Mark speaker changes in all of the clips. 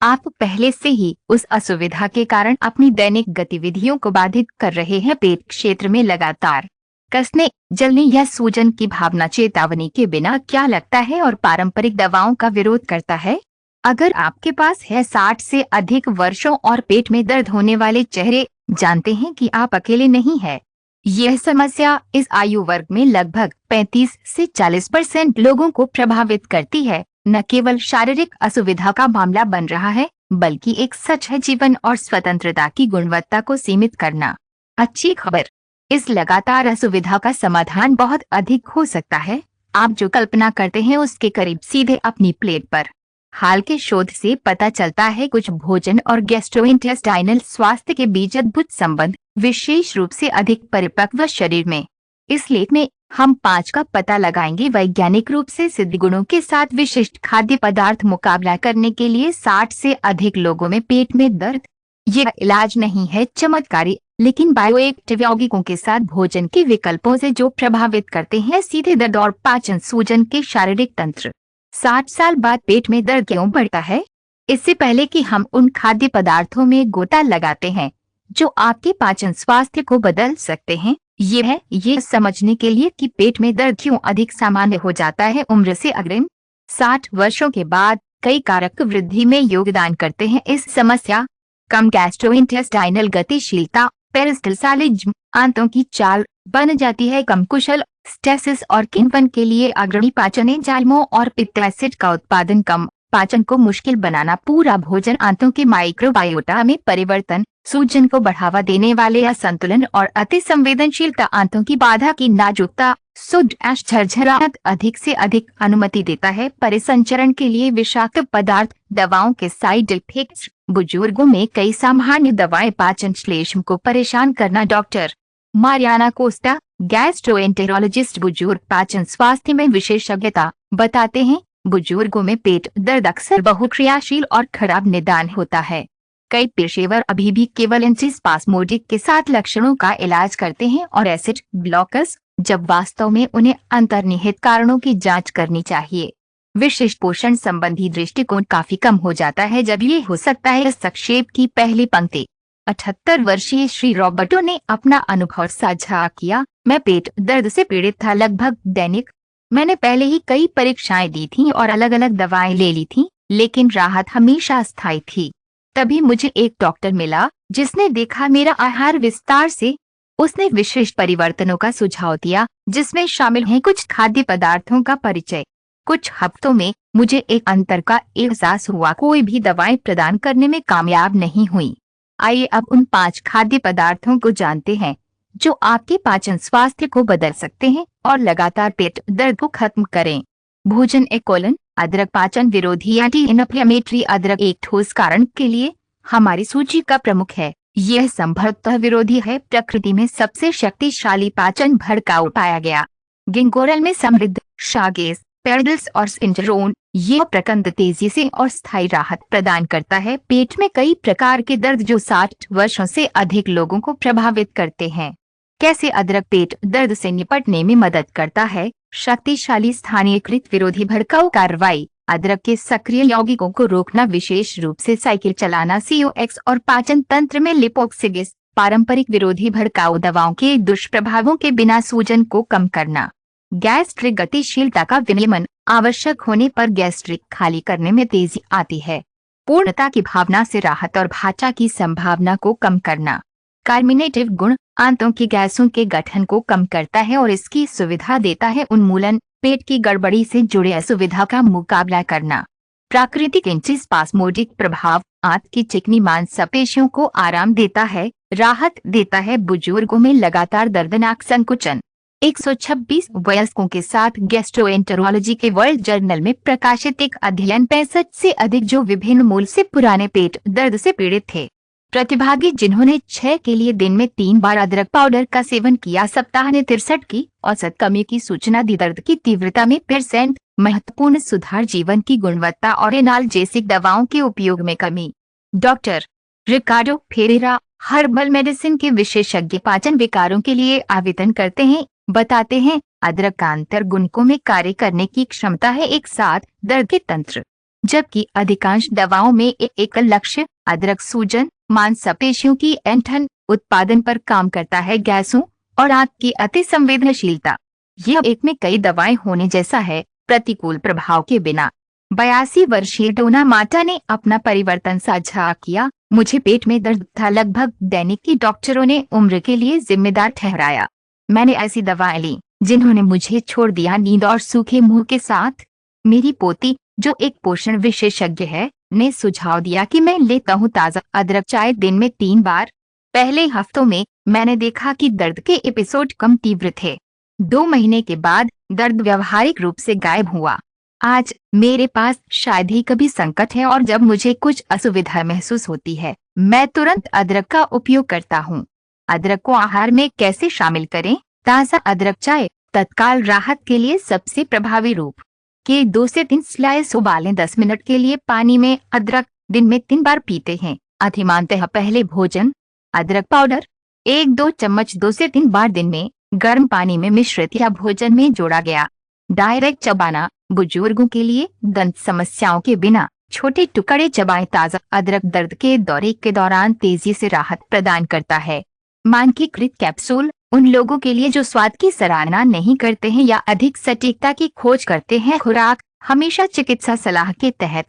Speaker 1: आप पहले से ही उस असुविधा के कारण अपनी दैनिक गतिविधियों को बाधित कर रहे हैं। पेट क्षेत्र में लगातार कसने, जलने या सूजन की भावना चेतावनी के बिना क्या लगता है और पारंपरिक दवाओं का विरोध करता है? अगर आपके पास है 60 से अधिक वर्षों और पेट में दर्द होने वाले चेहरे, जानते हैं कि आप अकेले नहीं हैं। यह समस्या इस आयु वर्ग में लगभग 35 से 40% लोगों को प्रभावित करती है। न केवल शारीरिक असुविधा का मामला बन रहा है, बल्कि एक सच है जीवन और स्वतंत्रता की गुणवत्ता को सीमित करना। अच्छी खबर, इस लगातार असुविधा का समाधान बहुत अधिक हो सकता है। आप जो कल्पना करते हैं उसके करीब सीधे अपनी प्लेट पर। हाल के शोध से पता चलता है कुछ भोजन और गैस्ट्रोइंटेस्टाइनल स्वास्थ्य के बीच अद्भुत संबंध, विशेष रूप से अधिक परिपक्व शरीर में। इस लेख में हम 5 का पता लगाएंगे वैज्ञानिक रूप से सिद्ध गुणों के साथ विशिष्ट खाद्य पदार्थ मुकाबला करने के लिए 60 से अधिक लोगों में पेट में दर्द। यह इलाज नहीं है चमत्कारी, लेकिन बायोएक्टिव यौगिकों के साथ भोजन के विकल्पों से जो प्रभावित करते हैं सीधे दर्द और पाचन सूजन के शारीरिक तंत्र। 60 साल बाद पेट में दर्द क्यों बढ़ता है? इससे पहले कि हम उन खाद्य पदार्थों में गोता लगाते हैं जो आपके पाचन स्वास्थ्य को बदल सकते हैं, ये समझने के लिए कि पेट में दर्द क्यों अधिक सामान्य हो जाता है। उम्र से अग्रिम 60 वर्षों के बाद कई कारक वृद्धि में योगदान करते हैं इस समस्या। कम गैस्ट्रोइंटेस्टाइनल गतिशीलता, पेरिस्टल्सालिज्म, आंतों की चाल बन जाती है कम कुशल, स्टेसिस और किन्वन के लिए अग्रणी पाचन एंजाइमों और पित्त एसिड का उत्पादन कम, पाचन को मुश्किल बनाना पूरा भोजन, आंतों के माइक्रोबायोटा में परिवर्तन, सूजन को बढ़ावा देने वाले असंतुलन और अति संवेदनशीलता, आंतों की बाधा की नाजुकता, शुद्ध ऐश झरझराहट अधिक से अधिक अनुमति देता है परिसंचरण के लिए विषाक्त पदार्थ, दवाओं के साइड इफेक्ट्स। बुजुर्गों में कई सामान्य दवाएं पाचन श्लेष्म को परेशान करना। डॉक्टर मारियाना कोस्टा, गैस्ट्रोएंटेरोलॉजिस्ट, बुजुर्ग पाचन स्वास्थ्य में विशेषज्ञता, बताते हैं बुजुर्गों में पेट दर्द अक्सर बहुक्रियाशील और खराब निदान होता है। कई पेशेवर अभी भी केवल एंटीस्पास्मोडिक के साथ लक्षणों का इलाज करते हैं और एसिड ब्लॉकर्स, जब वास्तव में उन्हें अंतर्निहित कारणों की जांच करनी चाहिए। विशिष्ट पोषण संबंधी दृष्टिकोण काफी कम हो जाता है जब ये हो सकता है। संक्षेप की पहली पंक्ति। 78 वर्षीय श्री रॉबर्टो ने अपना अनुभव साझा किया। मैं पेट दर्द से पीड़ित था, लगभग दैनिक। मैंने पहले ही कई परीक्षाएं दी थीं और अलग अलग दवाएं ले ली थीं, लेकिन राहत हमेशा अस्थायी थी। तभी मुझे एक डॉक्टर मिला जिसने देखा मेरा आहार विस्तार से। उसने विशिष्ट परिवर्तनों का सुझाव दिया, जिसमें शामिल हैं कुछ खाद्य पदार्थों का परिचय। कुछ हफ्तों में मुझे एक अंतर का एहसास हुआ। कोई भी दवाएं प्रदान करने में कामयाब नहीं हुई। आइए अब उन 5 खाद्य पदार्थों को जानते हैं जो आपके पाचन स्वास्थ्य को बदल सकते हैं और लगातार पेट दर्द को खत्म करें। भोजन। कोलन, अदरक पाचन विरोधी एंटी इन्फ्लेमेटरी। अदरक एक ठोस कारण के लिए हमारी सूची का प्रमुख है। यह संभवतः विरोधी है, प्रकृति में सबसे शक्तिशाली पाचन भड़काऊ पाया गया। गिंगोरल में समृद्ध शागेस, पेरिडल्स और स्पिंटरोन। यह प्रकंद तेजी से और स्थायी राहत प्रदान करता है पेट में कई प्रकार के दर्द जो 60 वर्षों से अधिक लोगों को प्रभावित करते हैं। कैसे अदरक पेट दर्द से निपटने में मदद करता है? शक्तिशाली स्थानीयकृत विरोधी भड़काऊ कार्रवाई। अदरक के सक्रिय यौगिकों को रोकना, विशेष रूप से साइकिल चलाना, COX और पाचन तंत्र में लिपोक्सिडिस। पारंपरिक विरोधी भड़काऊ दवाओं के दुष्प्रभावों के बिना सूजन को कम करना। गैस्ट्रिक गतिशीलता का विनियमन। आवश्यक होने पर गैस्ट्रिक खाली करने में तेजी आती है। पूर्णता की भावना से राहत और भाचा की संभावना को कम करना। कार्मिनेटिव गुण। आंतों की गैसों के गठन को कम करता है और इसकी सुविधा देता है उन्मूलन। पेट की गड़बड़ी से जुड़े असुविधा का मुकाबला करना। प्राकृतिक एंटीस्पास्मोडिक प्रभाव। आंत की चिकनी मांसपेशियों को आराम देता है, राहत देता है। बुजुर्गों में लगातार दर्दनाक संकुचन। 126 वयस्कों के साथ गैस्ट्रोएंटेरोलॉजी के वर्ल्ड जर्नल में प्रकाशित एक अध्ययन 65 से अधिक जो विभिन्न मूल से पुराने पेट दर्द से पीड़ित थे। प्रतिभागी जिन्होंने 6 के लिए दिन में 3 बार अदरक पाउडर का सेवन किया, सप्ताह ने 63 की औसत कमी की सूचना दी। दर्द की तीव्रता में % महत्वपूर्ण सुधार, जीवन की गुणवत्ता और एनाल्जेसिक दवाओं के उपयोग में कमी। डॉक्टर रिकार्डो फेरेरा, हर्बल मेडिसिन के विशेषज्ञ, पाचन विकारों के लिए आवेदन करते हैं, बताते हैं अदरक का अंतर गुणकों में कार्य करने की क्षमता है। एक साथ दर्द के तंत्र। जबकि अधिकांश दवाओं में एक लक्ष्य अदरक सूजन, मांसपेशियों की ऐंठन उत्पादन पर काम करता है। गैसों और आंत की अति संवेदनशीलता, यह एक में कई दवाएं होने जैसा है। प्रतिकूल प्रभाव के बिना 82 वर्षीय डोना माटा ने अपना परिवर्तन साझा किया। मुझे पेट में दर्द था लगभग दैनिक की डॉक्टरों ने उम्र के लिए जिम्मेदार ठहराया। मैंने ऐसी दवाएं ली जिन्होंने मुझे छोड़ दिया नींद और सूखे मुंह के साथ। मेरी पोती, जो एक पोषण विशेषज्ञ है, ने सुझाव दिया कि मैं लेता हूँ ताज़ा अदरक चाय दिन में 3 बार। पहले हफ्तों में मैंने देखा कि दर्द के एपिसोड कम तीव्र थे। 2 महीने के बाद दर्द व्यावहारिक रूप से गायब हुआ। आज मेरे पास शायद ही कभी संकट है और जब मुझे कुछ असुविधा महसूस होती है, मैं तुरंत अदरक का उपयोग करता हूँ। अदरक को आहार में कैसे शामिल करें? ताज़ा अदरक चाय तत्काल राहत के लिए सबसे प्रभावी रूप के 2 से 3 स्लाइस उबालें। 10 मिनट के लिए पानी में अदरक दिन में 3 बार पीते हैं। अधिमानतः पहले भोजन अदरक पाउडर 1-2 चम्मच 2 से 3 बार दिन में गर्म पानी में मिश्रित या भोजन में जोड़ा गया। डायरेक्ट चबाना बुजुर्गों के लिए दंत समस्याओं के बिना छोटे टुकड़े चबाएं। ताज़ा अदरक दर्द के दौरे के दौरान तेजी से राहत प्रदान करता है। मानकीकृत कैप्सूल उन लोगों के लिए जो स्वाद की सराहना नहीं करते हैं या अधिक सटीकता की खोज करते हैं। खुराक हमेशा चिकित्सा सलाह के तहत।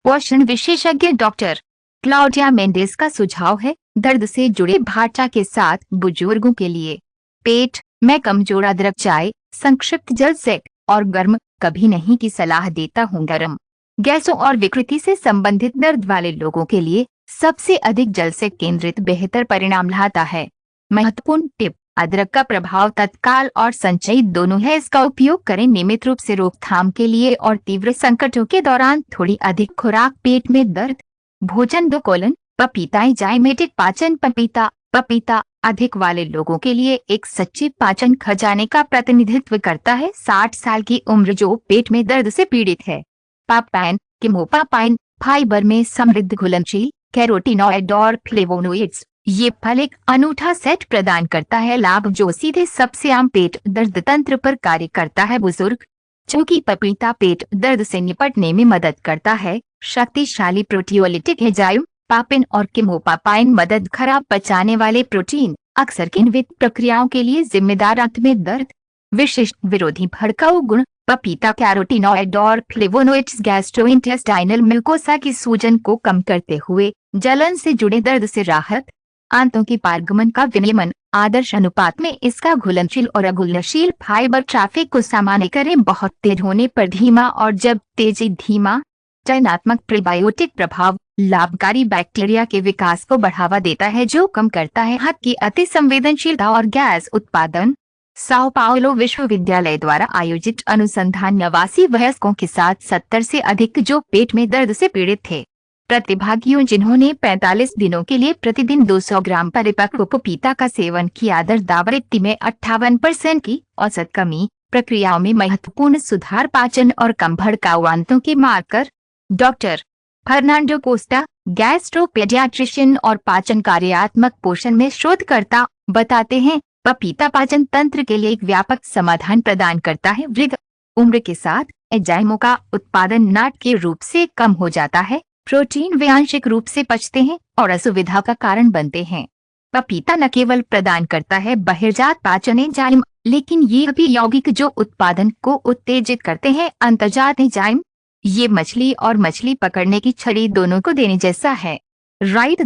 Speaker 1: पोषण विशेषज्ञ डॉक्टर क्लाउडिया मेंडेस का सुझाव है दर्द से जुड़े भाटा के साथ बुजुर्गों के लिए पेट में कमजोर अदरक चाय संक्षिप्त जल सेक और गर्म कभी नहीं की सलाह देता हूँ। गर्म गैसों और विकृति से संबंधित दर्द वाले लोगों के लिए सबसे अधिक जल से केंद्रित बेहतर परिणाम लाता है। महत्वपूर्ण टिप अदरक का प्रभाव तत्काल और संचयी दोनों है। इसका उपयोग करें नियमित रूप से रोकथाम के लिए और तीव्र संकटों के दौरान थोड़ी अधिक खुराक। पेट में दर्द भोजन 2 कोलन पपीता एंजाइमेटिक पाचन पपीता अधिक वाले लोगों के लिए एक सच्चे पाचन खजाने का प्रतिनिधित्व करता है। 60 साल की उम्र जो पेट में दर्द से पीड़ित है। पापाइन किमोपापाइन फाइबर में समृद्ध घुलनशील कैरोटीनॉइड और फ्लेवोनोइड्स। ये फल एक अनूठा सेट प्रदान करता है लाभ जो सीधे सबसे आम पेट दर्द तंत्र पर कार्य करता है। बुजुर्ग चूंकि पपीता पेट दर्द से निपटने में मदद करता है। शक्तिशाली प्रोटियोलिटिक एंजाइम पापिन और किमोपापाइन मदद खराब पचाने वाले प्रोटीन अक्सर किण्वित प्रक्रियाओं के लिए जिम्मेदार। अंत में दर्द विशिष्ट विरोधी भड़काऊ गुण पपीता कैरोटीनॉइड और फ्लेवोनोइड्स गैस्ट्रोइंटेस्टाइनल म्यूकोसा की सूजन को कम करते हुए जलन से जुड़े दर्द से राहत। आंतों की पारगमन का विनियमन आदर्श अनुपात में इसका घुलनशील और अघुलनशील फाइबर ट्रैफिक को सामान्य करें। बहुत तेज होने पर धीमा और जब तेजी धीमा। चयनात्मक प्रीबायोटिक प्रभाव लाभकारी बैक्टीरिया के विकास को बढ़ावा देता है जो कम करता है हाथ की अति संवेदनशीलता और गैस उत्पादन। साओ पाउलो विश्वविद्यालय द्वारा आयोजित अनुसंधान 89 वयस्कों के साथ 70 से अधिक जो पेट में दर्द से पीड़ित थे। प्रतिभागियों जिन्होंने 45 दिनों के लिए प्रतिदिन 200 ग्राम परिपक्व पपीता का सेवन किया दर्द आवृत्ति में 58% की औसत कमी, प्रक्रियाओं में महत्वपूर्ण सुधार, पाचन और कम भड़काऊ आंतों के मार्कर। डॉक्टर फर्नांडो कोस्टा गैस्ट्रोपेडियाट्रिशियन और पाचन कार्यात्मक पोषण में शोधकर्ता बताते हैं पपीता पाचन तंत्र के लिए एक व्यापक समाधान प्रदान करता है। वृद्ध उम्र के साथ एंजाइमों का उत्पादन नाटकीय रूप से कम हो जाता है। प्रोटीन वे आंशिक रूप से पचते हैं और असुविधा का कारण बनते हैं। पपीता न केवल प्रदान करता है बहिर्जात पाचन एंजाइम लेकिन ये भी यौगिक जो उत्पादन को उत्तेजित करते हैं अंतर्जात एंजाइम। ये मछली और मछली पकड़ने की छड़ी दोनों को देने जैसा है। राइट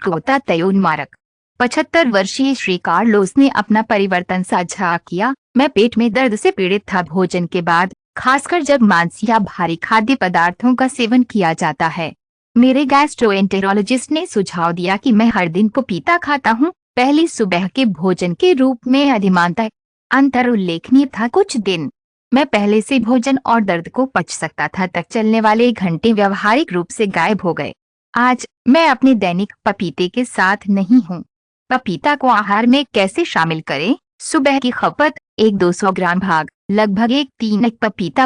Speaker 1: क्रोता तयोन्मारक 75 वर्षीय श्री कार्लोस ने अपना परिवर्तन साझा किया। मैं पेट में दर्द से पीड़ित था। भोजन के बाद खासकर जब मांस या भारी खाद्य पदार्थों का सेवन किया जाता है। मेरे गैस्ट्रोएंटेरोलॉजिस्ट ने सुझाव दिया कि मैं हर दिन पपीता खाता हूँ पहली सुबह के भोजन के रूप में। अधिमानतः अंतर उल्लेखनीय था। कुछ दिन मैं पहले से भोजन और दर्द को पच सकता था तक चलने वाले घंटे व्यवहारिक रूप से गायब हो गए। आज मैं अपने दैनिक पपीते के साथ नहीं हूँ। पपीता को आहार में कैसे शामिल करें? सुबह की खपत 1-200 ग्राम भाग लगभग 1-3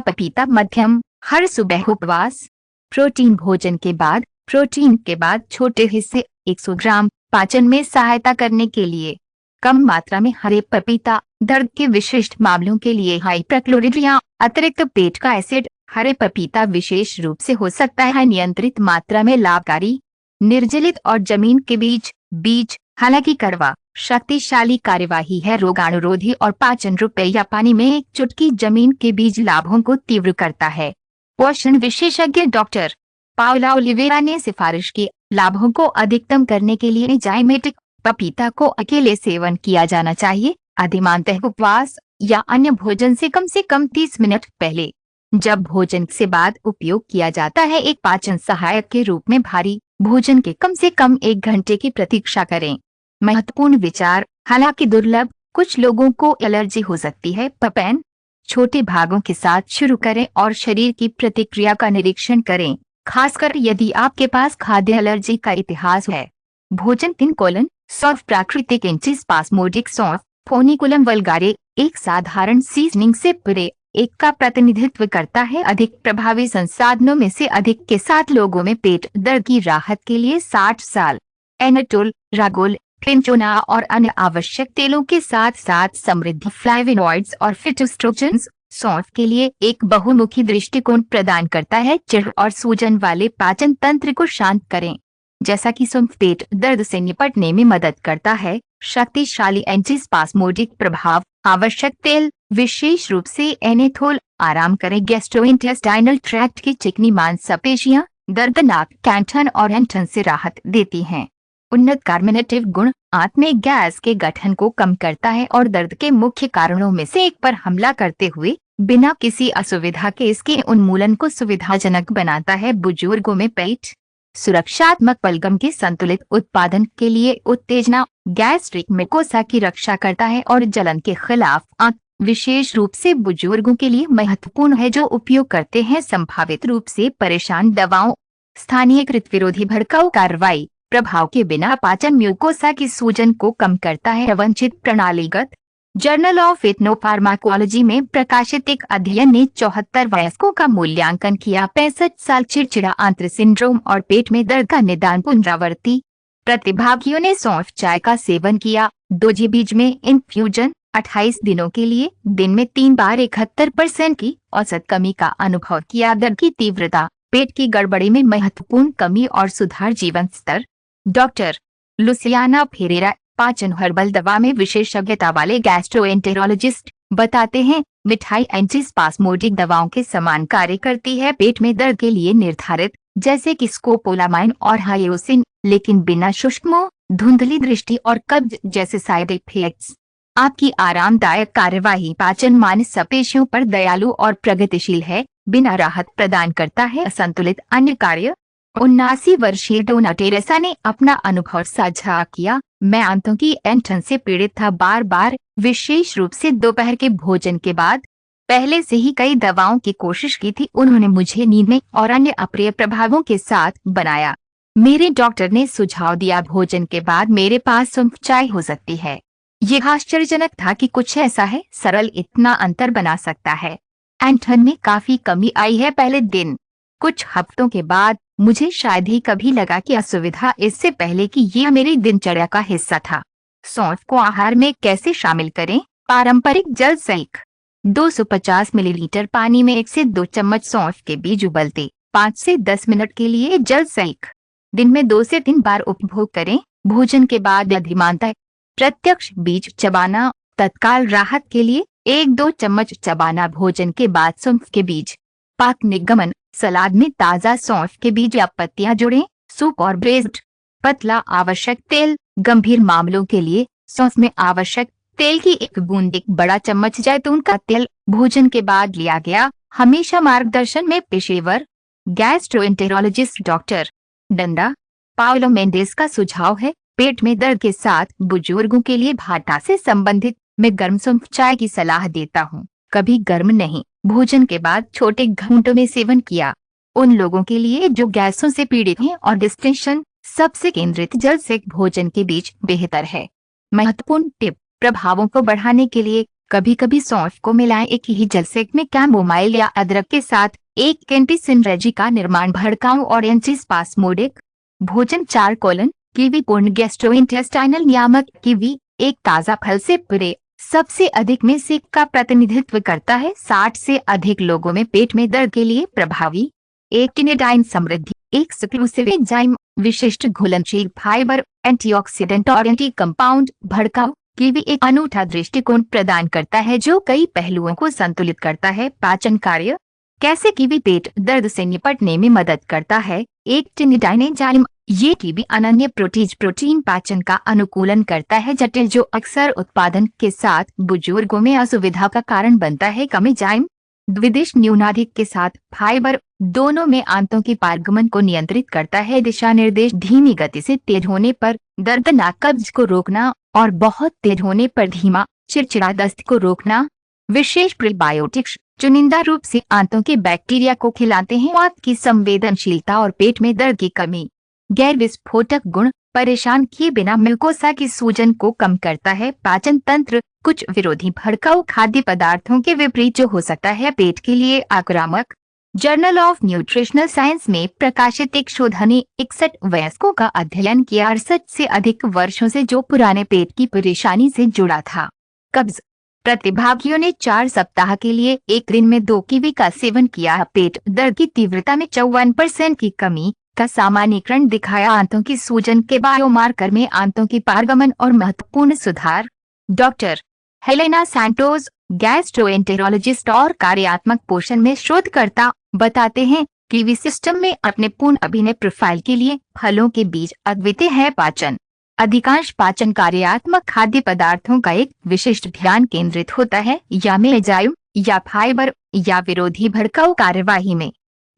Speaker 1: पपीता मध्यम हर सुबह। उपवास प्रोटीन प्रोटीन के बाद छोटे हिस्से 100 ग्राम पाचन में सहायता करने के लिए कम मात्रा में हरे पपीता। दर्द के विशिष्ट मामलों के लिए हाइपरक्लोरिड्रिया अतिरिक्त पेट का एसिड हरे पपीता विशेष रूप से हो सकता है नियंत्रित मात्रा में लाभकारी। निर्जलित और जमीन के बीज बीज हालांकि कड़वा शक्तिशाली कार्यवाही है रोगाणुरोधी और पाचन रुपए या पानी में एक चुटकी जमीन के बीज लाभों को तीव्र करता है। पोषण विशेषज्ञ डॉक्टर पाओला ओलिवेरा ने सिफारिश की लाभों को अधिकतम करने के लिए जाइमेटिक पपीता को अकेले सेवन किया जाना चाहिए, अधिमानतः उपवास या अन्य भोजन से कम 30 मिनट पहले। जब भोजन से बाद उपयोग किया जाता है एक पाचन सहायक के रूप में भारी भोजन के कम से कम 1 घंटे की प्रतीक्षा करें। महत्वपूर्ण विचार, हालांकि दुर्लभ, कुछ लोगों को एलर्जी हो सकती है। पपैन छोटे भागों के साथ शुरू करें और शरीर की प्रतिक्रिया का निरीक्षण करें, खासकर यदि आपके पास खाद्य एलर्जी का इतिहास है। भोजन 3 सौंफ प्राकृतिक एंटीस्पास्मोडिक सौंफ फोनिकुलम वल्गारे एक साधारण सीजनिंग से परे एक का प्रतिनिधित्व करता है। अधिक प्रभावी संसाधनों में से अधिक के साथ लोगों में पेट दर्द की राहत के लिए 60 साल एनाटोल रागोल ट्रिंचोना और अन्य आवश्यक तेलों के साथ साथ समृद्ध फ्लाविनॉइड्स और फिटोस्ट्रोजेंस सौंफ के लिए एक बहुमुखी दृष्टिकोण प्रदान करता है। चिढ़ और सूजन वाले पाचन तंत्र को शांत करें। जैसा कि सौंफ पेट दर्द से निपटने में मदद करता है। शक्तिशाली एंटीस्पास्मोडिक प्रभाव, आवश्यक तेल विशेष रूप से एनेथोल आराम करें गैस्ट्रोइंटेस्टाइनल ट्रैक्ट की चिकनी मांसपेशियां दर्दनाक कैंठन और ऐंठन से राहत देती हैं। उन्नत कार्मिनेटिव गुण, आंत गैस के गठन को कम करता है और दर्द के मुख्य कारणों में से एक पर हमला करते हुए बिना किसी असुविधा के इसके उन्मूलन को सुविधाजनक बनाता है। बुजुर्गों में पेट सुरक्षात्मक बलगम के संतुलित उत्पादन के लिए उत्तेजना, गैस्ट्रिक म्यूकोसा की रक्षा करता है और जलन के खिलाफ आंत विशेष रूप से बुजुर्गों के लिए महत्वपूर्ण है जो उपयोग करते हैं संभावित रूप से परेशान दवाओं। स्थानीयकृत विरोधी भड़काऊ कार्रवाई प्रभाव के बिना पाचन म्यूकोसा की सूजन को कम करता है। अवंचित प्रणालीगत जर्नल ऑफ इथनोफार्माकोलॉजी में प्रकाशित एक अध्ययन ने 74 वयस्कों का मूल्यांकन किया। 65 साल चिड़चिड़ा आंत्र सिंड्रोम और पेट में दर्द का निदान पुनरावर्ती। प्रतिभागियों ने सौंफ चाय का सेवन किया। 2 बीज में इन्फ्यूजन 28 दिनों के लिए दिन में 3 बार 71% की औसत कमी का अनुभव किया। दर्द की तीव्रता, पेट की गड़बड़ी में महत्वपूर्ण कमी और सुधार। जीवन स्तर, डॉक्टर लुसियाना फेरेरा पाचन हर्बल दवा में विशेषज्ञता वाले गैस्ट्रोएंटेरोलॉजिस्ट बताते हैं मिठाई एंटीस्पास्मोडिक दवाओं के समान कार्य करती है पेट में दर्द के लिए निर्धारित जैसे कि स्कोपोलामाइन और हाइरोसिन, लेकिन बिना शुष्क, धुंधली दृष्टि और कब्ज जैसे साइड इफेक्ट्स। आपकी आरामदायक कार्यवाही पाचन मांसपेशियों पर दयालु और प्रगतिशील है, बिना राहत प्रदान करता है असंतुलित अन्य कार्य। 79 वर्षीय डोना टेरेसा ने अपना अनुभव साझा किया। मैं आंतों की ऐंठन से पीड़ित था, बार बार विशेष रूप से दोपहर के भोजन के बाद। पहले से ही कई दवाओं की कोशिश की थी, उन्होंने मुझे नींद में और अन्य अप्रिय प्रभावों के साथ बनाया। मेरे डॉक्टर ने सुझाव दिया भोजन के बाद मेरे पास सौंफ चाय हो सकती है। यह आश्चर्यजनक था कि कुछ ऐसा है सरल इतना अंतर बना सकता है। ऐंठन में काफी कमी आई है पहले दिन। कुछ हफ्तों के बाद मुझे शायद ही कभी लगा कि असुविधा इससे पहले कि यह मेरी दिनचर्या का हिस्सा था। सौंफ को आहार में कैसे शामिल करें? पारंपरिक जल सेक 250 मिलीलीटर पानी में 1 से 2 चम्मच सौंफ के बीज उबलते 5 से 10 मिनट के लिए जल सेक। दिन में 2 से 3 बार उपभोग करें। भोजन के बाद अधिमानतः प्रत्यक्ष बीज चबाना तत्काल राहत के लिए 1-2 चम्मच चबाना। भोजन के बाद सौंफ के बीज पाक निगमन, सलाद में ताज़ा सौंफ के बीज या पत्तियां जोड़ें। सूप और ब्रेज्ड पतला आवश्यक तेल, गंभीर मामलों के लिए सौंफ में आवश्यक तेल की 1 बूंद 1 बड़ा चम्मच जैतून का तेल भोजन के बाद लिया गया। हमेशा मार्गदर्शन में पेशेवर गैस्ट्रोएंटेरोलॉजिस्ट डॉक्टर डंडा पाओलो मेंडेस का सुझाव है पेट में दर्द के साथ बुजुर्गों के लिए भाटा से संबंधित मैं गर्म सौंफ चाय की सलाह देता हूँ, कभी गर्म नहीं। भोजन के बाद छोटे घूंटों में सेवन किया। उन लोगों के लिए जो गैसों से पीड़ित हैं और डिस्टेंशन सबसे केंद्रित जल सेक भोजन के बीच बेहतर है। महत्वपूर्ण टिप, प्रभावों को बढ़ाने के लिए कभी कभी सौंफ को मिलाएं एक ही जल सेक में कैमोमाइल या अदरक के साथ। एक एंटीसिनरेजी का निर्माण भड़काऊ और एंटीस्पास्मोडिक। भोजन 4 कीवी पूर्ण गैस्ट्रोइंटेस्टाइनल नियामक। कीवी एक ताज़ा फल से परे सबसे अधिक में से का प्रतिनिधित्व करता है? 60 से अधिक लोगों में पेट में दर्द के लिए प्रभावी एक्टिनिडाइन समृद्धि, एक्सक्लूसिव एंजाइम, विशिष्ट घुलनशील फाइबर, एंटीऑक्सीडेंट और एंटी कंपाउंड भड़काऊ। कीवी एक अनूठा दृष्टिकोण प्रदान करता है जो कई पहलुओं को संतुलित करता है। पाचन कार्य, कैसे कीवी पेट दर्द से निपटने में मदद करता है? एक्टिनिडाइन एंजाइम, ये कीवी अनन्य प्रोटीन पाचन का अनुकूलन करता है, जटिल जो अक्सर उत्पादन के साथ बुजुर्गों में असुविधा का कारण बनता है। कम एंजाइम, द्विदिश न्यूनाधिक के साथ फाइबर, दोनों में आंतों की पारगमन को नियंत्रित करता है। दिशा निर्देश, धीमी गति से तेज होने पर दर्दनाक कब्ज को रोकना और बहुत तेज होने पर धीमा चिड़चिड़ा दस्त को रोकना। विशेष प्रीबायोटिक्स, चुनिंदा रूप से आंतों के बैक्टीरिया को खिलाते हैं। आंत की संवेदनशीलता और पेट में दर्द की कमी। गैर विस्फोटक गुण, परेशान किए बिना म्यूकोसा की सूजन को कम करता है। पाचन तंत्र, कुछ विरोधी भड़काऊ खाद्य पदार्थों के विपरीत जो हो सकता है पेट के लिए आक्रामक। जर्नल ऑफ न्यूट्रिशनल साइंस में प्रकाशित एक शोध ने 61 वयस्कों का अध्ययन किया 68 से अधिक वर्षों से जो पुराने पेट की परेशानी से जुड़ा था। कब्ज, प्रतिभागियों ने 4 सप्ताह के लिए एक दिन में 2 कीवी का सेवन किया। पेट दर्द की तीव्रता में 54% की कमी का सामान्यीकरण दिखाया। आंतों की सूजन के बायोमार्कर में आंतों की पारगमन और महत्वपूर्ण सुधार। डॉक्टर हेलेना सैंटोस, गैस्ट्रोएंटेरोलॉजिस्ट और कार्यात्मक पोषण में शोधकर्ता, बताते हैं कीवी सिस्टम में अपने पूर्ण अभिनय प्रोफाइल के लिए फलों के बीज अद्वितीय है। पाचन, अधिकांश पाचन कार्यात्मक खाद्य पदार्थों का एक विशिष्ट ध्यान केंद्रित होता है, या में एंजाइम या फाइबर या विरोधी भड़काऊ कार्यवाही में।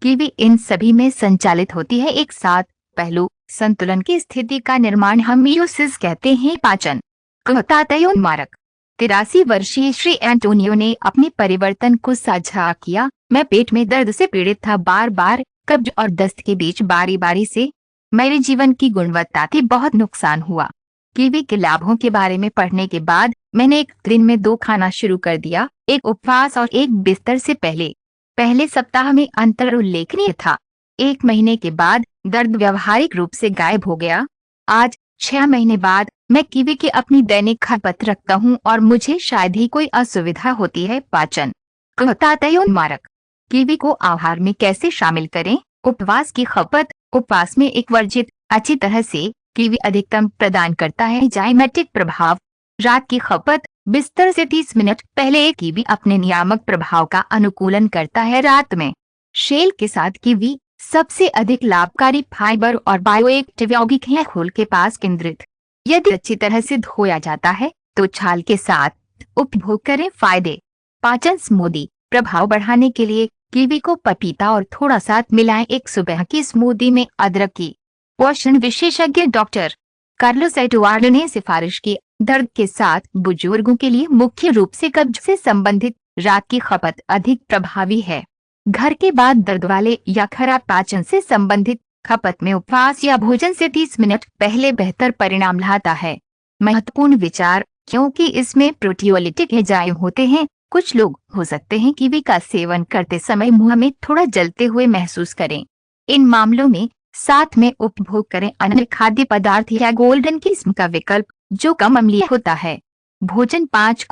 Speaker 1: कीवी इन सभी में संचालित होती है एक साथ। पहलू, संतुलन की स्थिति का निर्माण होमियोसिस कहते हैं। पाचन मारक, 83 वर्षीय श्री एंटोनियो ने अपने परिवर्तन को साझा किया। मैं पेट में दर्द से पीड़ित था, बार बार कब्ज और दस्त के बीच बारी बारी से मेरे जीवन की गुणवत्ता थी, बहुत नुकसान हुआ। कीवी के लाभों के बारे में पढ़ने के बाद मैंने एक दिन में 2 खाना शुरू कर दिया, एक उपवास और एक बिस्तर से पहले सप्ताह में अंतर उल्लेखनीय था। 1 महीने के बाद दर्द व्यावहारिक रूप से गायब हो गया। आज 6 महीने बाद मैं कीवी की अपनी दैनिक खपत रखता हूँ और मुझे शायद ही कोई असुविधा होती है। पाचन मारक, कीवी को आहार में कैसे शामिल करें? उपवास की खपत, उपवास में एक वर्जित अच्छी तरह से कीवी अधिकतम प्रदान करता है। जाइमेटिक प्रभाव, रात की खपत, बिस्तर से 30 मिनट पहले एक कीवी अपने नियामक प्रभाव का अनुकूलन करता है। रात में शेल के साथ कीवी सबसे अधिक लाभकारी फाइबर और बायोएक्टिव यौगिक है। खोल के पास केंद्रित, यदि अच्छी तरह से धोया जाता है तो छाल के साथ उपभोग करें। फायदे, पाचन स्मूदी, प्रभाव बढ़ाने के लिए कीवी को पपीता और थोड़ा साथ मिलाएं। एक सुबह की स्मूदी में अदरक की। पोषण विशेषज्ञ डॉक्टर कार्लोस एडुआर्डो ने सिफारिश की, दर्द के साथ बुजुर्गों के लिए मुख्य रूप से कब्ज से संबंधित रात की खपत अधिक प्रभावी है। घर के बाद दर्द वाले या खराब पाचन से संबंधित खपत में उपवास या भोजन से 30 मिनट पहले बेहतर परिणाम लाता है। महत्वपूर्ण विचार, क्योंकि इसमें प्रोटियोलिटिक एंजाइम होते हैं, कुछ लोग हो सकते हैं कीवी का सेवन करते समय मुंह में थोड़ा जलते हुए महसूस करें। इन मामलों में साथ में उपभोग करें अन्य खाद्य पदार्थ या गोल्डन किस्म का विकल्प जो कम अम्लीय होता है। भोजन 5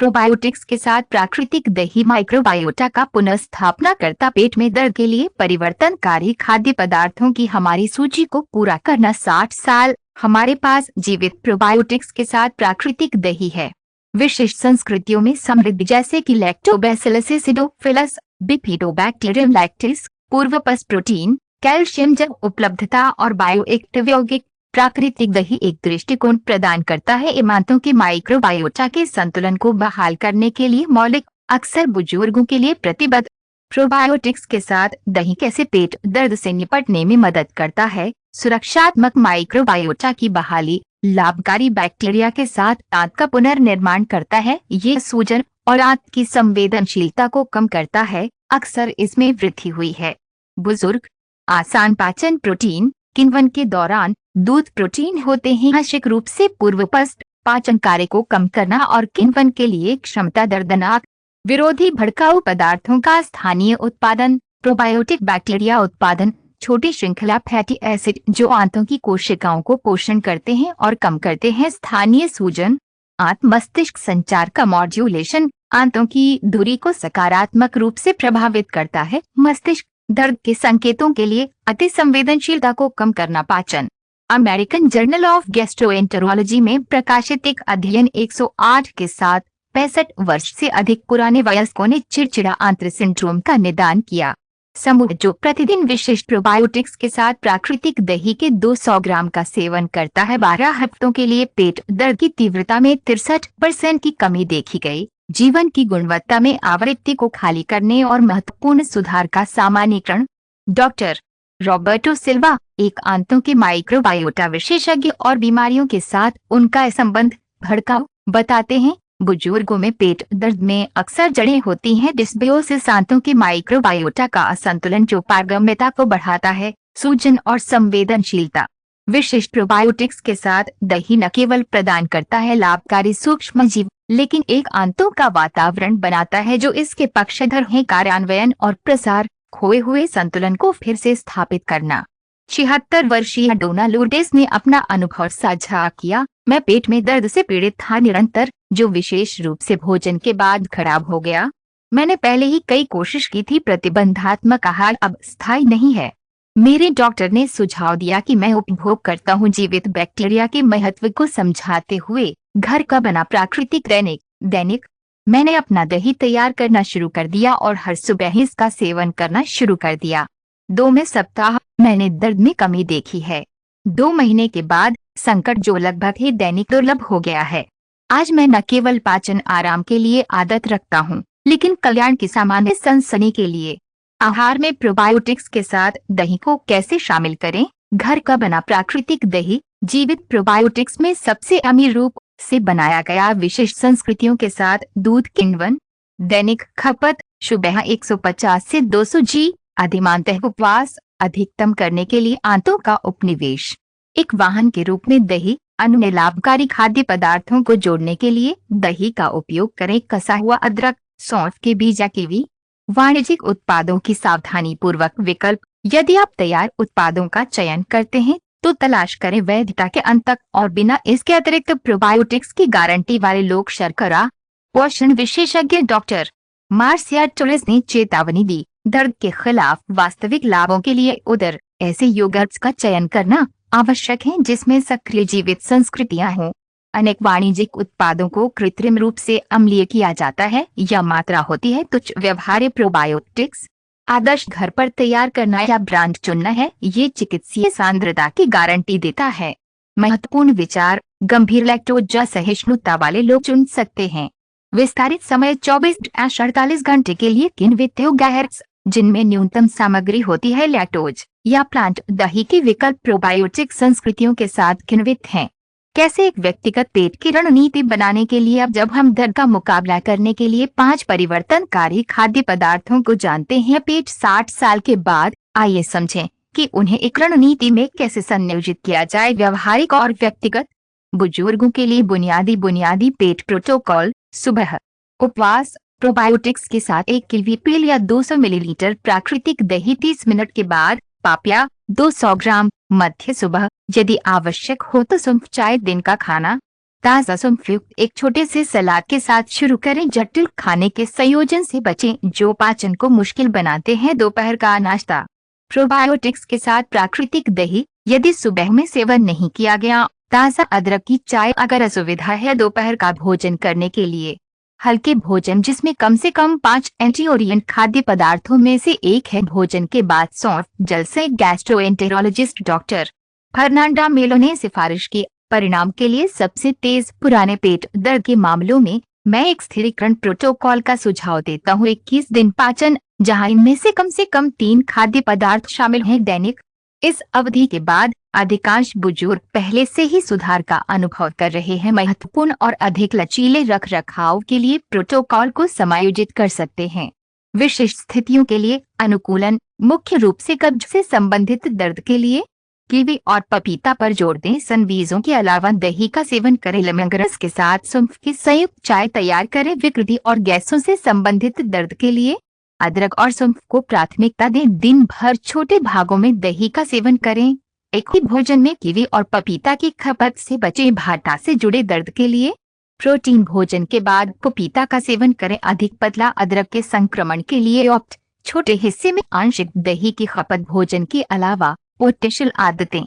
Speaker 1: प्रोबायोटिक्स के साथ प्राकृतिक दही माइक्रोबायोटा का पुनर्स्थापना करता। पेट में दर्द के लिए परिवर्तनकारी खाद्य पदार्थों की हमारी सूची को पूरा करना 60 साल। हमारे पास जीवित प्रोबायोटिक्स के साथ प्राकृतिक दही है, विशिष्ट संस्कृतियों में समृद्ध जैसे कि लैक्टोबैसिलस एसिडोफिलस, बिफिडोबैक्टीरियम लैक्टिस, पूर्वपस प्रोटीन, कैल्शियम जब उपलब्धता और बायोएक्टिव यौगिक। प्राकृतिक दही एक दृष्टिकोण प्रदान करता है इमारतों के माइक्रोबायोटा के संतुलन को बहाल करने के लिए मौलिक, अक्सर बुजुर्गों के लिए प्रतिबद्ध। प्रोबायोटिक्स के साथ दही कैसे पेट दर्द से निपटने में मदद करता है? सुरक्षात्मक माइक्रोबायोटा की बहाली, लाभकारी बैक्टीरिया के साथ दांत का पुनर्निर्माण करता है। ये सूजन और दांत की संवेदनशीलता को कम करता है, अक्सर इसमें वृद्धि हुई है। बुजुर्ग, आसान पाचन। प्रोटीन, किण्वन के दौरान दूध प्रोटीन होते हैं, आंशिक रूप से पूर्वपस्ट पाचन कार्य को कम करना और किण्वन के लिए क्षमता। दर्दनाक विरोधी भड़काऊ पदार्थों का स्थानीय उत्पादन, प्रोबायोटिक बैक्टीरिया उत्पादन, छोटी श्रृंखला फैटी एसिड जो आंतों की कोशिकाओं को पोषण करते हैं और कम करते हैं। स्थानीय सूजन, आंत मस्तिष्क संचार का मॉड्यूलेशन आंतों की दूरी को सकारात्मक रूप से प्रभावित करता है। मस्तिष्क दर्द के संकेतों के लिए अति संवेदनशीलता को कम करना। पाचन। अमेरिकन जर्नल ऑफ गैस्ट्रोएंटेरोलॉजी में प्रकाशित एक अध्ययन 108 के साथ 65 वर्ष से अधिक पुराने वयस्कों ने चिड़चिड़ा आंत्र सिंड्रोम का निदान किया। समूह जो प्रतिदिन विशिष्ट प्रोबायोटिक्स के साथ प्राकृतिक दही के 200 ग्राम का सेवन करता है, 12 हफ्तों के लिए पेट दर्द की तीव्रता में 63% की कमी देखी गई। जीवन की गुणवत्ता में आवृत्ति को खाली करने और महत्वपूर्ण सुधार का सामान्यीकरण। डॉक्टर रॉबर्टो सिल्वा एक आंतों के माइक्रोबायोटा विशेषज्ञ और बीमारियों के साथ उनका संबंध भड़काऊ बताते हैं। बुजुर्गों में पेट दर्द में अक्सर जड़ें होती हैं। डिस्बियोसिस आंतों के माइक्रोबायोटा का असंतुलन जो पारगम्यता को बढ़ाता है। सूजन और संवेदनशीलता। विशिष्ट प्रोबायोटिक्स के साथ दही न केवल प्रदान करता है लाभकारी सूक्ष्मजीव, लेकिन एक आंतों का वातावरण बनाता है जो इसके पक्षधर हैं। कार्यान्वयन और प्रसार। खोए हुए संतुलन को फिर से स्थापित करना। 76 वर्षीय डोना लोर्डेस ने अपना अनुभव साझा किया। मैं पेट में दर्द से पीड़ित था निरंतर, जो विशेष रूप से भोजन के बाद खराब हो गया। मैंने पहले ही कई कोशिश की थी। प्रतिबंधात्मक आहार अब स्थायी नहीं है। मेरे डॉक्टर ने सुझाव दिया कि मैं उपभोग करता हूँ। जीवित बैक्टीरिया के महत्व को समझाते हुए घर का बना प्राकृतिक दैनिक मैंने अपना दही तैयार करना शुरू कर दिया और हर सुबह इसका सेवन करना शुरू कर दिया। 2 सप्ताह मैंने दर्द में कमी देखी है। 2 महीने के बाद संकट जो लगभग ही दैनिक दुर्लभ हो गया है। आज मैं न केवल पाचन आराम के लिए आदत रखता हूँ, लेकिन कल्याण की सामान्य सनसनी के लिए। आहार में प्रोबायोटिक्स के साथ दही को कैसे शामिल करें? घर का बना प्राकृतिक दही जीवित प्रोबायोटिक्स में सबसे अमीर रूप से बनाया गया विशिष्ट संस्कृतियों के साथ दूध किण्वन। दैनिक खपत सुबह 150 से 200 जी। अधिमानतः उपवास अधिकतम करने के लिए आंतों का उपनिवेश। एक वाहन के रूप में दही। अन्य लाभकारी खाद्य पदार्थों को जोड़ने के लिए दही का उपयोग करें। कसा हुआ अदरक, सौंफ के बीज या कीवी। वाणिज्यिक उत्पादों की सावधानी पूर्वक विकल्प। यदि आप तैयार उत्पादों का चयन करते हैं तो तलाश करें वैधता के अंत तक और बिना इसके अतिरिक्त प्रोबायोटिक्स की गारंटी वाले लोग। शर्करा पोषण विशेषज्ञ डॉक्टर मार्सिया टोरेस ने चेतावनी दी। दर्द के खिलाफ वास्तविक लाभों के लिए उदर ऐसे योगर्ट्स का चयन करना आवश्यक है जिसमें सक्रिय जीवित संस्कृतियां हों। अनेक वाणिज्यिक उत्पादों को कृत्रिम रूप से अम्लीय किया जाता है या मात्रा होती है तुच्छ व्यवहार्य प्रोबायोटिक्स। आदर्श घर पर तैयार करना या ब्रांड चुनना है। ये चिकित्सीय सांद्रता की गारंटी देता है। महत्वपूर्ण विचार। गंभीर लैक्टोज सहिष्णुता वाले लोग चुन सकते हैं। विस्तारित समय 24-48 घंटे के लिए किण्वित योगर्ट्स जिनमें न्यूनतम सामग्री होती है लैक्टोज या प्लांट दही के विकल्प प्रोबायोटिक संस्कृतियों के साथ किण्वित हैं। कैसे एक व्यक्तिगत पेट की रणनीति बनाने के लिए? अब जब हम दर्द का मुकाबला करने के लिए 5 परिवर्तनकारी खाद्य पदार्थों को जानते हैं पेट 60 साल के बाद, आइए समझें कि उन्हें एक रणनीति में कैसे संयोजित किया जाए। व्यवहारिक और व्यक्तिगत। बुजुर्गों के लिए बुनियादी पेट प्रोटोकॉल। सुबह उपवास प्रोबायोटिक्स के साथ 1 किलोपील या 200 मिलीलीटर प्राकृतिक दही। 30 मिनट के बाद पापिया 200 ग्राम। मध्य सुबह यदि आवश्यक हो तो सौंफ चाय। दिन का खाना ताज़ा सौंफ युक्त एक छोटे से सलाद के साथ शुरू करें। जटिल खाने के संयोजन से बचें जो पाचन को मुश्किल बनाते हैं। दोपहर का नाश्ता प्रोबायोटिक्स के साथ प्राकृतिक दही। यदि सुबह में सेवन नहीं किया गया ताज़ा अदरक की चाय। अगर असुविधा है दोपहर का भोजन करने के लिए हल्के भोजन जिसमें कम से कम 5 एंटीओरिएंट खाद्य पदार्थों में से एक है। भोजन के बाद सौंफ जल से। गैस्ट्रोएंटेरोलॉजिस्ट डॉक्टर फर्नांडा मेलो ने सिफारिश की। परिणाम के लिए सबसे तेज पुराने पेट दर्द के मामलों में मैं एक स्थिरीकरण प्रोटोकॉल का सुझाव देता हूँ। 21 दिन पाचन जहां इनमें से कम 3 खाद्य पदार्थ शामिल हैं दैनिक। इस अवधि के बाद अधिकांश बुजुर्ग पहले से ही सुधार का अनुभव कर रहे हैं। महत्वपूर्ण और अधिक लचीले रखरखाव के लिए प्रोटोकॉल को समायोजित कर सकते हैं। विशिष्ट स्थितियों के लिए अनुकूलन। मुख्य रूप से कब्ज से संबंधित दर्द के लिए कीवी और पपीता पर जोर दें। सनबीजों के अलावा दही का सेवन करें। लेमनग्रास के साथ सौंफ की संयुक्त चाय तैयार करें। विकृति और गैसों से संबंधित दर्द के लिए अदरक और सौंफ को प्राथमिकता दें। दिन भर छोटे भागों में दही का सेवन करें। एक ही भोजन में कीवी और पपीता की खपत से बचें। भाटा से जुड़े दर्द के लिए प्रोटीन भोजन के बाद पपीता का सेवन करें। अधिक पतला अदरक के संक्रमण के लिए ऑप्ट। छोटे हिस्से में आंशिक दही की खपत भोजन के अलावा पोटेशियल आदतें।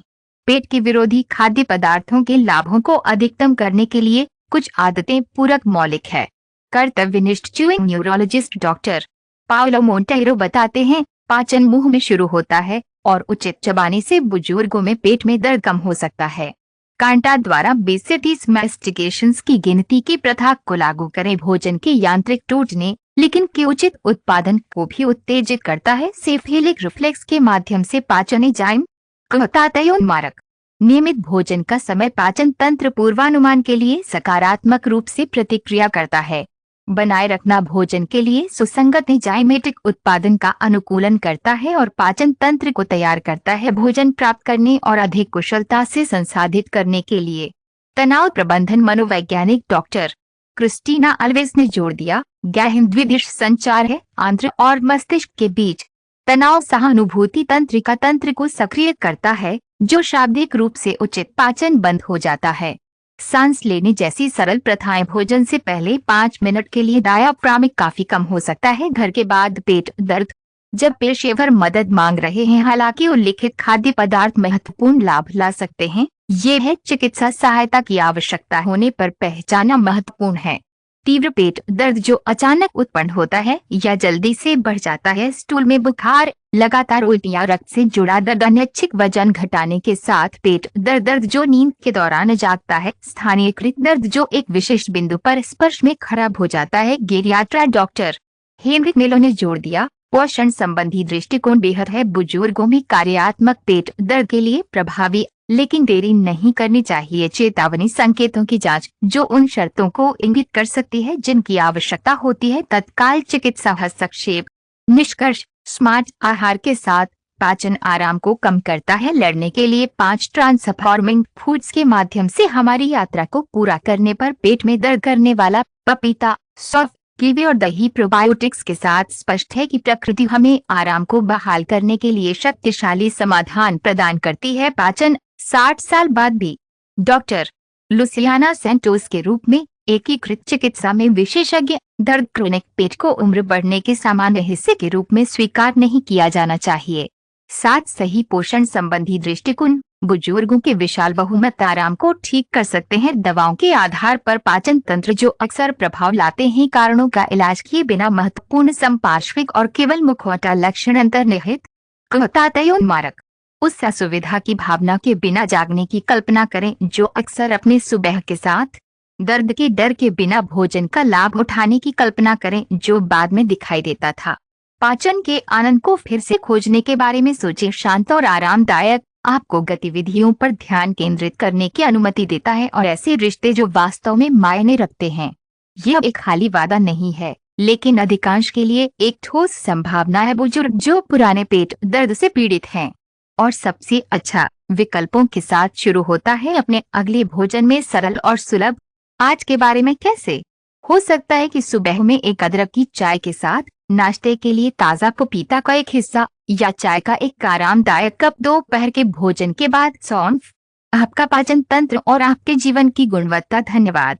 Speaker 1: पेट के विरोधी खाद्य पदार्थों के लाभों को अधिकतम करने के लिए कुछ आदतें पूरक मौलिक है। कर्तव्यनिष्ठ chewing neurologist doctor Paolo Montero बताते हैं, पाचन मुंह में शुरू होता है और उचित चबाने से बुजुर्गों में पेट में दर्द कम हो सकता है। कांटा द्वारा 20 से 30 मैस्टिकेशंस की गिनती की प्रथा को लागू करें। भोजन के यांत्रिक टूटने लेकिन के उचित उत्पादन को भी उत्तेजित करता है। सेफेलिक रिफ्लेक्स के माध्यम से पाचन एंजाइम मारक। नियमित भोजन का समय पाचन तंत्र पूर्वानुमान के लिए सकारात्मक रूप से प्रतिक्रिया करता है। बनाए रखना भोजन के लिए सुसंगत एंजाइमेटिक उत्पादन का अनुकूलन करता है और पाचन तंत्र को तैयार करता है भोजन प्राप्त करने और अधिक कुशलता से संसाधित करने के लिए। तनाव प्रबंधन मनोवैज्ञानिक डॉक्टर क्रिस्टीना अल्वेस ने जोड़ दिया, गहन द्विदिश संचार है आंत्र और मस्तिष्क के बीच। तनाव सहानुभूति तंत्रिका तंत्र को सक्रिय करता है जो शाब्दिक रूप से उचित पाचन बंद हो जाता है। सांस लेने जैसी सरल प्रथाएं। भोजन से पहले 5 मिनट के लिए डायाफ्रामिक काफी कम हो सकता है। घर के बाद पेट दर्द। जब पेशेवर मदद मांग रहे हैं, हालांकि उल्लिखित खाद्य पदार्थ महत्वपूर्ण लाभ ला सकते हैं, ये है चिकित्सा सहायता की आवश्यकता होने पर पहचानना महत्वपूर्ण है। तीव्र पेट दर्द जो अचानक उत्पन्न होता है या जल्दी से बढ़ जाता है, स्टूल में बुखार, लगातार उल्टियां, रक्त से जुड़ा दर्द, अनैच्छिक वजन घटाने के साथ पेट दर्द जो नींद के दौरान जागता है, स्थानीयकृत दर्द जो एक विशिष्ट बिंदु पर स्पर्श में खराब हो जाता है। गेरियाट्रा डॉक्टर हेनरिक मेलो ने जोड़ दिया, पोषण संबंधी दृष्टिकोण बेहद है बुजुर्गों में कार्यात्मक पेट दर्द के लिए प्रभावी, लेकिन देरी नहीं करनी चाहिए। चेतावनी संकेतों की जांच जो उन शर्तों को इंगित कर सकती है जिनकी आवश्यकता होती है तत्काल चिकित्सा हस्तक्षेप। निष्कर्ष, स्मार्ट आहार के साथ पाचन आराम को कम करता है। लड़ने के लिए 5 ट्रांसफॉर्मिंग फूड्स के माध्यम से हमारी यात्रा को पूरा करने पर पेट में दर्द करने वाला पपीता, सौंफ, कीवी और दही प्रोबायोटिक्स के साथ स्पष्ट है कि प्रकृति हमें आराम को बहाल करने के लिए शक्तिशाली समाधान प्रदान करती है। पाचन 60 साल बाद भी। डॉक्टर लुसियाना सेंटोस के रूप में एकीकृत चिकित्सा में विशेषज्ञ, दर्द क्रोनिक पेट को उम्र बढ़ने के सामान्य हिस्से के रूप में स्वीकार नहीं किया जाना चाहिए। 7 सही पोषण संबंधी दृष्टिकोण बुजुर्गों के विशाल बहुमत आराम को ठीक कर सकते हैं। दवाओं के आधार पर पाचन तंत्र जो अक्सर प्रभाव लाते हैं, कारणों का इलाज किए बिना महत्वपूर्ण संपार्श्विक और केवल मुखौटा लक्षण अंतर्निहित मारक। उस असुविधा की भावना के बिना जागने की कल्पना करें जो अक्सर अपने सुबह के साथ दर्द के डर के बिना भोजन का लाभ उठाने की कल्पना करें जो बाद में दिखाई देता था। पाचन के आनंद को फिर से खोजने के बारे में सोचें। शांत और आरामदायक आपको गतिविधियों पर ध्यान केंद्रित करने की अनुमति देता है और ऐसे रिश्ते जो वास्तव में मायने रखते हैं। यह एक खाली वादा नहीं है, लेकिन अधिकांश के लिए एक ठोस संभावना है। बुजुर्ग जो पुराने पेट दर्द से पीड़ित हैं और सबसे अच्छा विकल्पों के साथ शुरू होता है अपने अगले भोजन में सरल और सुलभ। आज के बारे में कैसे हो सकता है कि सुबह में एक अदरक की चाय के साथ, नाश्ते के लिए ताज़ा पपीता का एक हिस्सा या चाय का एक आरामदायक कप दोपहर के भोजन के बाद सौंफ। आपका पाचन तंत्र और आपके जीवन की गुणवत्ता। धन्यवाद।